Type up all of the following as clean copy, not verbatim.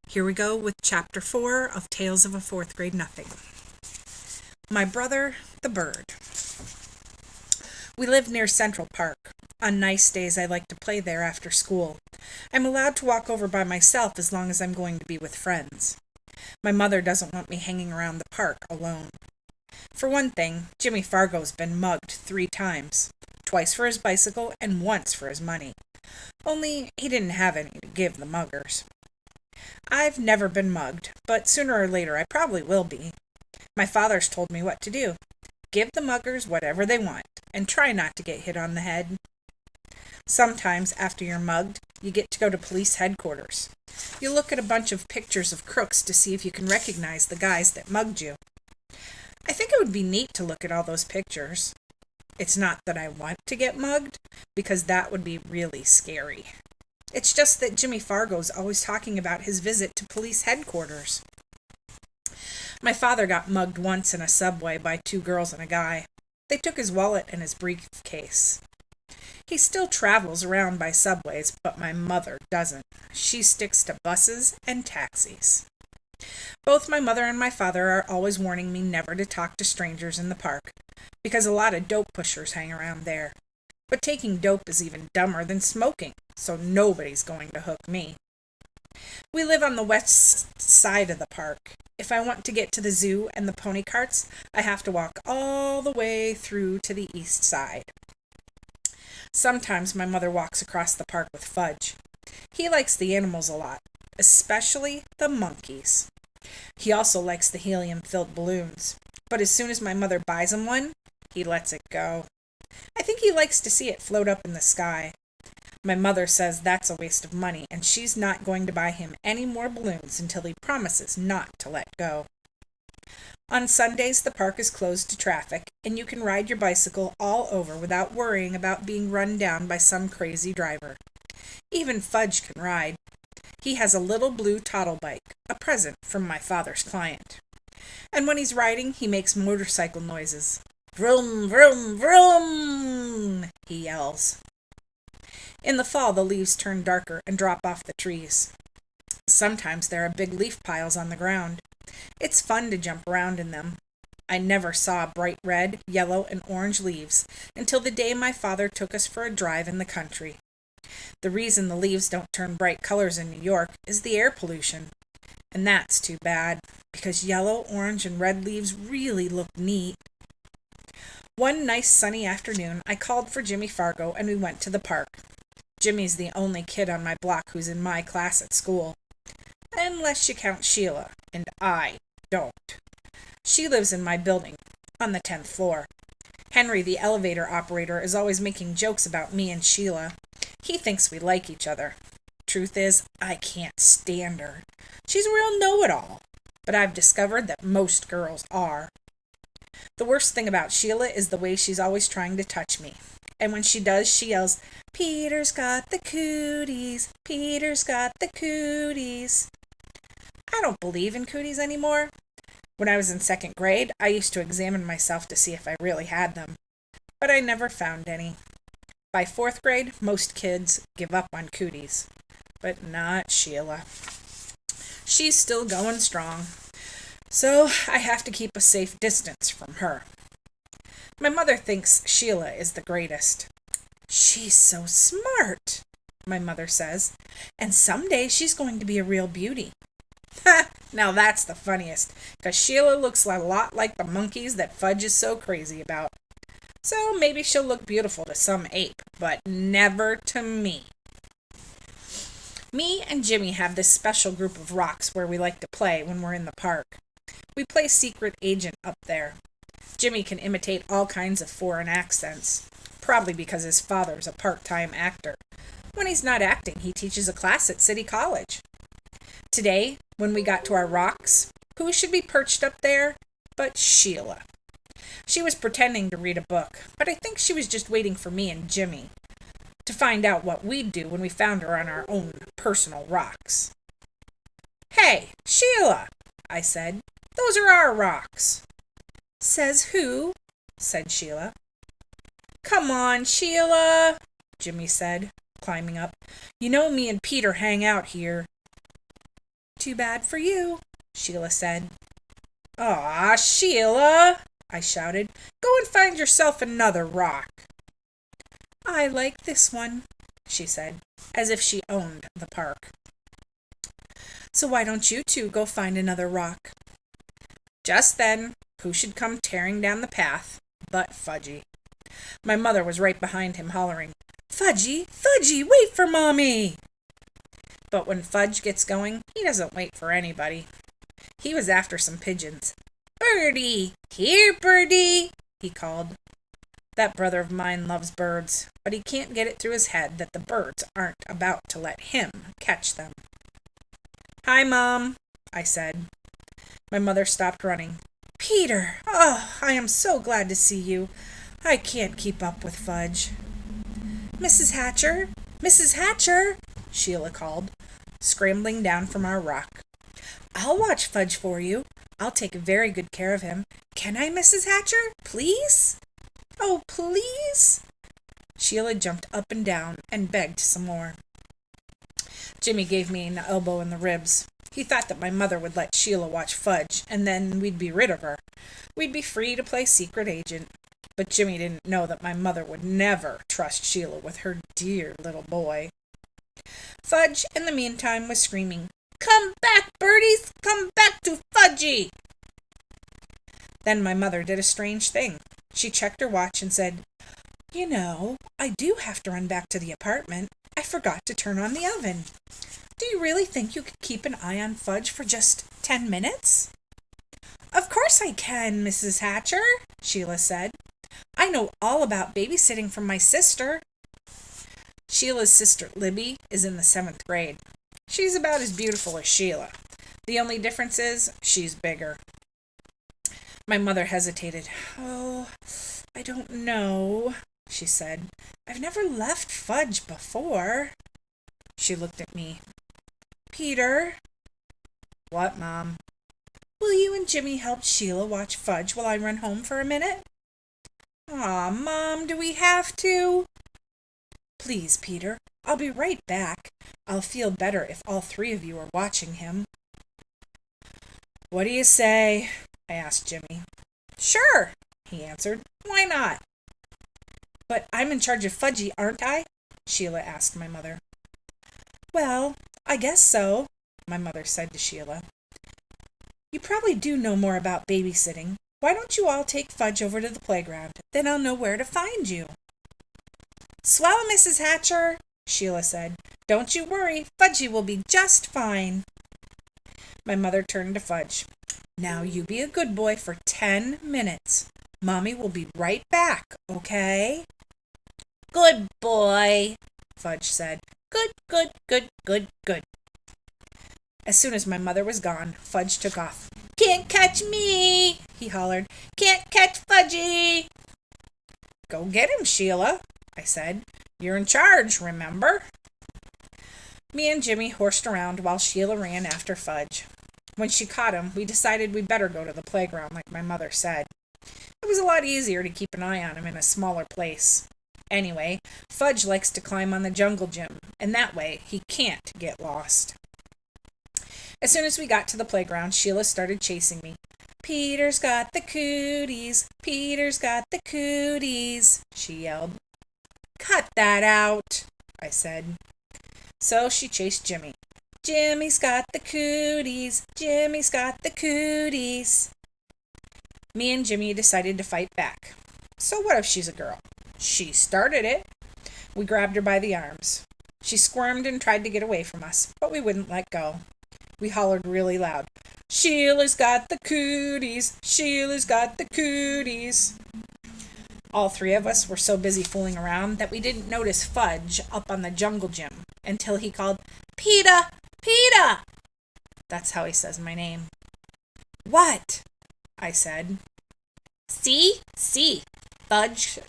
Here we go with Chapter 4 of Tales of a Fourth Grade Nothing. My Brother, the Bird. We live near Central Park. On nice days, I like to play there after school. I'm allowed to walk over by myself as long as I'm going to be with friends. My mother doesn't want me hanging around the park alone. For one thing, Jimmy Fargo's been mugged 3 times. Twice for his bicycle and once for his money. Only he didn't have any to give the muggers. I've never been mugged, but sooner or later I probably will be. My father's told me what to do. Give the muggers whatever they want, and try not to get hit on the head. Sometimes, after you're mugged, you get to go to police headquarters. You look at a bunch of pictures of crooks to see if you can recognize the guys that mugged you. I think it would be neat to look at all those pictures. It's not that I want to get mugged, because that would be really scary. It's just that Jimmy Fargo's always talking about his visit to police headquarters. My father got mugged once in a subway by 2 girls and a guy. They took his wallet and his briefcase. He still travels around by subways, but my mother doesn't. She sticks to buses and taxis. Both my mother and my father are always warning me never to talk to strangers in the park, because a lot of dope pushers hang around there. But taking dope is even dumber than smoking, so nobody's going to hook me. We live on the west side of the park. If I want to get to the zoo and the pony carts, I have to walk all the way through to the east side. Sometimes my mother walks across the park with Fudge. He likes the animals a lot, especially the monkeys. He also likes the helium-filled balloons, but as soon as my mother buys him one, he lets it go. I think he likes to see it float up in the sky. My mother says that's a waste of money, and she's not going to buy him any more balloons until he promises not to let go. On Sundays, the park is closed to traffic, and you can ride your bicycle all over without worrying about being run down by some crazy driver. Even Fudge can ride. He has a little blue toddle bike, a present from my father's client. And when he's riding, he makes motorcycle noises. Vroom, vroom, vroom, he yells. In the fall, the leaves turn darker and drop off the trees. Sometimes there are big leaf piles on the ground. It's fun to jump around in them. I never saw bright red, yellow, and orange leaves until the day my father took us for a drive in the country. The reason the leaves don't turn bright colors in New York is the air pollution. And that's too bad, because yellow, orange, and red leaves really look neat. One nice sunny afternoon, I called for Jimmy Fargo and we went to the park. Jimmy's the only kid on my block who's in my class at school. Unless you count Sheila, and I don't. She lives in my building, on the 10th floor. Henry, the elevator operator, is always making jokes about me and Sheila. He thinks we like each other. Truth is, I can't stand her. She's a real know-it-all, but I've discovered that most girls are. The worst thing about Sheila is the way she's always trying to touch me. And when she does, she yells, "Peter's got the cooties, Peter's got the cooties." I don't believe in cooties anymore. When I was in 2nd grade, I used to examine myself to see if I really had them. But I never found any. By 4th grade, most kids give up on cooties. But not Sheila. She's still going strong. So I have to keep a safe distance from her. My mother thinks Sheila is the greatest. "She's so smart," my mother says, "and someday she's going to be a real beauty." Ha! Now that's the funniest, because Sheila looks a lot like the monkeys that Fudge is so crazy about. So maybe she'll look beautiful to some ape, but never to me. Me and Jimmy have this special group of rocks where we like to play when we're in the park. We play secret agent up there. Jimmy can imitate all kinds of foreign accents, probably because his father's a part-time actor. When he's not acting, he teaches a class at City College. Today, when we got to our rocks, who should be perched up there but Sheila? She was pretending to read a book, but I think she was just waiting for me and Jimmy to find out what we'd do when we found her on our own personal rocks. "Hey, Sheila," I said, "those are our rocks." "Says who?" said Sheila. "Come on, Sheila," Jimmy said, climbing up. "You know me and Peter hang out here." Too bad for you, Sheila said. Aw, Sheila, I shouted. Go and find yourself another rock. I like this one, she said, as if she owned the park. So why don't you two go find another rock? Just then, who should come tearing down the path but Fudgy. My mother was right behind him, hollering, Fudgy, Fudgy, wait for Mommy! But when Fudge gets going, he doesn't wait for anybody. He was after some pigeons. Birdie! Here, Birdie! He called. That brother of mine loves birds, but he can't get it through his head that the birds aren't about to let him catch them. Hi, Mom, I said. My mother stopped running. Peter! Oh, I am so glad to see you. I can't keep up with Fudge. Mrs. Hatcher! Mrs. Hatcher! Sheila called, scrambling down from our rock. I'll watch Fudge for you. I'll take very good care of him. Can I, Mrs. Hatcher? Please? Oh, please? Sheila jumped up and down and begged some more. Jimmy gave me an elbow in the ribs. He thought that my mother would let Sheila watch Fudge, and then we'd be rid of her. We'd be free to play secret agent. But Jimmy didn't know that my mother would never trust Sheila with her dear little boy. Fudge, in the meantime, was screaming, Come back, birdies! Come back to Fudgy! Then my mother did a strange thing. She checked her watch and said, You know, I do have to run back to the apartment. I forgot to turn on the oven. Do you really think you could keep an eye on Fudge for just 10 minutes? Of course I can, Mrs. Hatcher, Sheila said. I know all about babysitting from my sister. Sheila's sister, Libby, is in the 7th grade. She's about as beautiful as Sheila. The only difference is she's bigger. My mother hesitated. Oh, I don't know, she said. I've never left Fudge before. She looked at me. Peter? What, Mom? Will you and Jimmy help Sheila watch Fudge while I run home for a minute? Aw, Mom, do we have to? Please, Peter, I'll be right back. I'll feel better if all 3 of you are watching him. What do you say? I asked Jimmy. Sure, he answered. Why not? But I'm in charge of Fudgy, aren't I? Sheila asked my mother. Well, I guess so, my mother said to Sheila. You probably do know more about babysitting. Why don't you all take Fudge over to the playground? Then I'll know where to find you. Swell, Mrs. Hatcher, Sheila said. Don't you worry, Fudgy will be just fine. My mother turned to Fudge. Now you be a good boy for 10 minutes. Mommy will be right back, okay? Good boy, Fudge said. Good, good, good, good, good. As soon as my mother was gone, Fudge took off. Can't catch me, he hollered. Can't catch Fudgy. Go get him, Sheila, I said. You're in charge, remember? Me and Jimmy horsed around while Sheila ran after Fudge. When she caught him, we decided we'd better go to the playground like my mother said. It was a lot easier to keep an eye on him in a smaller place. Anyway, Fudge likes to climb on the jungle gym, and that way he can't get lost. As soon as we got to the playground, Sheila started chasing me. Peter's got the cooties, Peter's got the cooties, she yelled. Cut that out, I said. So she chased Jimmy. Jimmy's got the cooties, Jimmy's got the cooties. Me and Jimmy decided to fight back. So what if she's a girl? She started it. We grabbed her by the arms. She squirmed and tried to get away from us, but we wouldn't let go. We hollered really loud. Sheila's got the cooties, Sheila's got the cooties. All 3 of us were so busy fooling around that we didn't notice Fudge up on the jungle gym until he called, Peter, Peter! That's how he says my name. What? I said. See? Fudge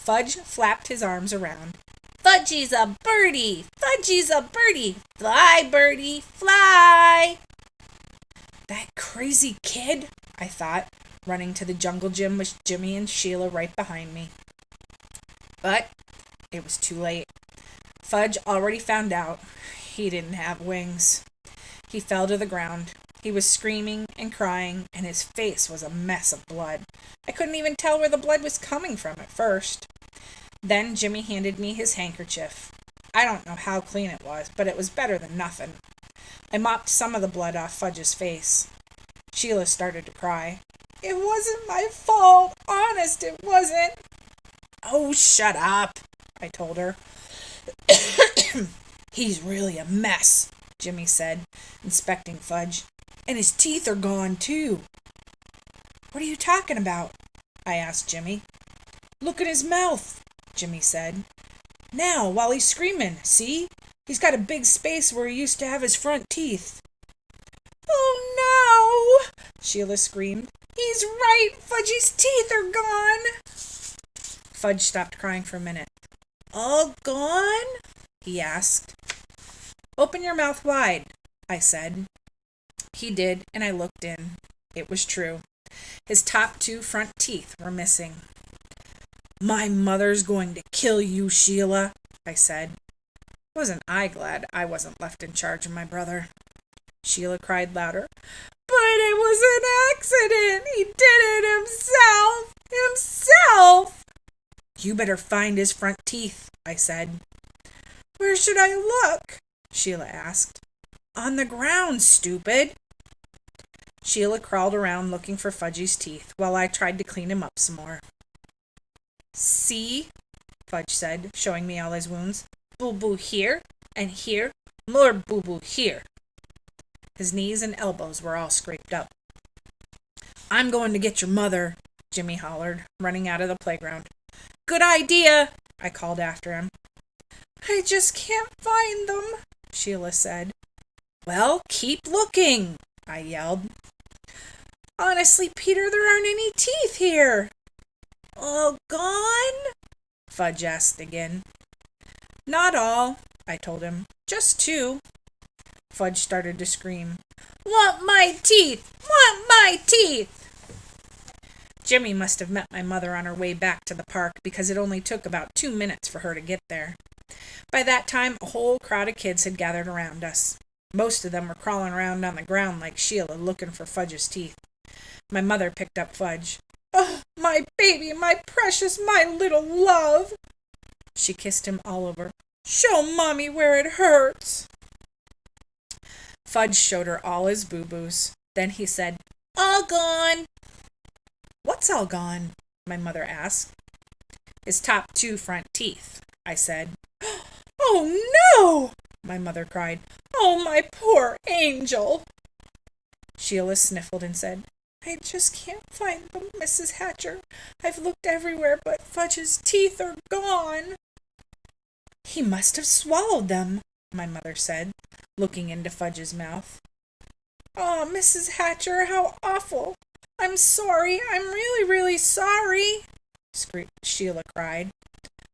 flapped his arms around. Fudgy's a birdie! Fudgy's a birdie! Fly, birdie, fly! That crazy kid, I thought, running to the jungle gym with Jimmy and Sheila right behind me. But it was too late. Fudge already found out. He didn't have wings. He fell to the ground. He was screaming and crying, and his face was a mess of blood. I couldn't even tell where the blood was coming from at first. Then Jimmy handed me his handkerchief. I don't know how clean it was, but it was better than nothing. I mopped some of the blood off Fudge's face. Sheila started to cry. It wasn't my fault. Honest, it wasn't. Oh, shut up, I told her. He's really a mess, Jimmy said, inspecting Fudge. And his teeth are gone, too. What are you talking about? I asked Jimmy. Look at his mouth, Jimmy said. Now, while he's screaming, see? He's got a big space where he used to have his front teeth. Oh, no, Sheila screamed. He's right. Fudgy's teeth are gone. Fudge stopped crying for a minute. All gone? He asked. Open your mouth wide, I said. He did, and I looked in. It was true. His top 2 front teeth were missing. My mother's going to kill you, Sheila, I said. Wasn't I glad I wasn't left in charge of my brother? Sheila cried louder. But it was an accident. He did it himself. Himself. You better find his front teeth, I said. Where should I look? Sheila asked. On the ground, stupid. Sheila crawled around looking for Fudgy's teeth while I tried to clean him up some more. See, Fudge said, showing me all his wounds. Boo-boo here and here, more boo-boo here. His knees and elbows were all scraped up. I'm going to get your mother, Jimmy hollered, running out of the playground. Good idea, I called after him. I just can't find them, Sheila said. Well, keep looking, I yelled. Honestly, Peter, there aren't any teeth here. All gone? Fudge asked again. Not all, I told him. Just 2. Fudge started to scream. Want my teeth! Want my teeth! Jimmy must have met my mother on her way back to the park because it only took about 2 minutes for her to get there. By that time, a whole crowd of kids had gathered around us. Most of them were crawling around on the ground like Sheila looking for Fudge's teeth. My mother picked up Fudge. Oh, my baby, my precious, my little love! She kissed him all over. Show Mommy where it hurts. Fudge showed her all his boo-boos. Then he said, All gone. What's all gone? My mother asked. His top 2 front teeth, I said. Oh, no! My mother cried. Oh, my poor angel! Sheila sniffled and said, I just can't find them, Mrs. Hatcher. I've looked everywhere, but Fudge's teeth are gone. He must have swallowed them, my mother said, looking into Fudge's mouth. Oh, Mrs. Hatcher, how awful! I'm sorry. I'm really, really sorry, Sheila cried.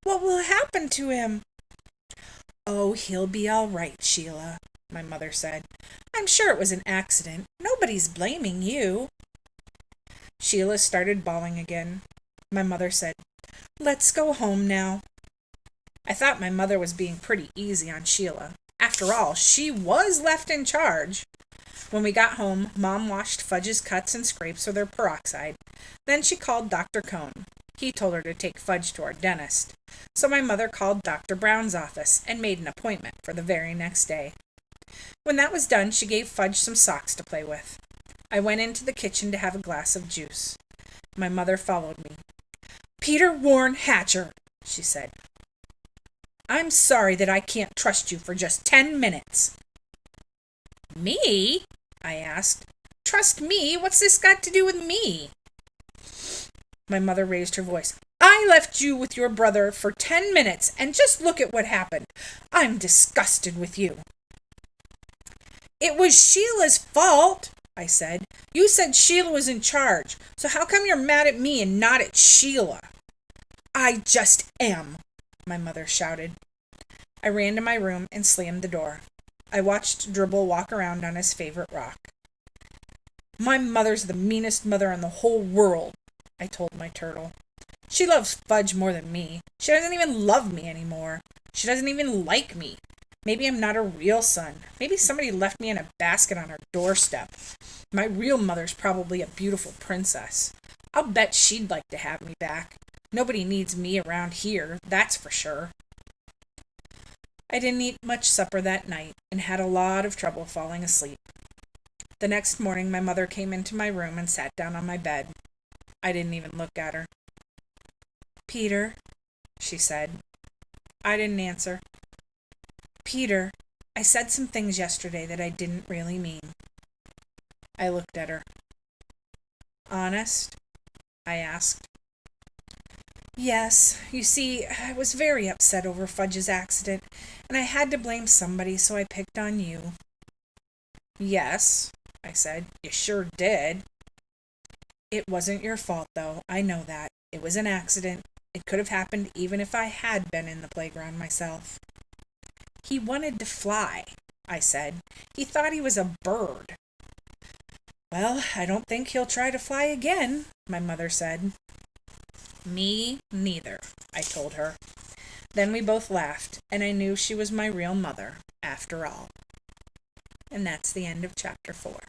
What will happen to him? Oh, he'll be all right, Sheila, my mother said. I'm sure it was an accident. Nobody's blaming you. Sheila started bawling again. My mother said, Let's go home now. I thought my mother was being pretty easy on Sheila. After all, she was left in charge. When we got home, Mom washed Fudge's cuts and scrapes with her peroxide. Then she called Dr. Cohn. He told her to take Fudge to our dentist. So my mother called Dr. Brown's office and made an appointment for the very next day. When that was done, she gave Fudge some socks to play with. I went into the kitchen to have a glass of juice. My mother followed me. Peter Warren Hatcher, she said. I'm sorry that I can't trust you for just 10 minutes. Me? I asked. Trust me? What's this got to do with me? My mother raised her voice. I left you with your brother for 10 minutes, and just look at what happened. I'm disgusted with you. It was Sheila's fault, I said. You said Sheila was in charge, so how come you're mad at me and not at Sheila? I just am, my mother shouted. I ran to my room and slammed the door. I watched Dribble walk around on his favorite rock. My mother's the meanest mother in the whole world, I told my turtle. She loves Fudge more than me. She doesn't even love me anymore. She doesn't even like me. Maybe I'm not a real son. Maybe somebody left me in a basket on our doorstep. My real mother's probably a beautiful princess. I'll bet she'd like to have me back. Nobody needs me around here, that's for sure. I didn't eat much supper that night and had a lot of trouble falling asleep. The next morning, my mother came into my room and sat down on my bed. I didn't even look at her. "Peter," she said. I didn't answer. "Peter, I said some things yesterday that I didn't really mean." I looked at her. "Honest?" I asked. "Yes. You see, I was very upset over Fudge's accident, and I had to blame somebody, so I picked on you." "Yes," I said. "You sure did." "It wasn't your fault, though. I know that. It was an accident. It could have happened even if I had been in the playground myself." "He wanted to fly," I said. "He thought he was a bird." "Well, I don't think he'll try to fly again," my mother said. "Me neither," I told her. Then we both laughed, and I knew she was my real mother, after all. And that's the end of chapter 4.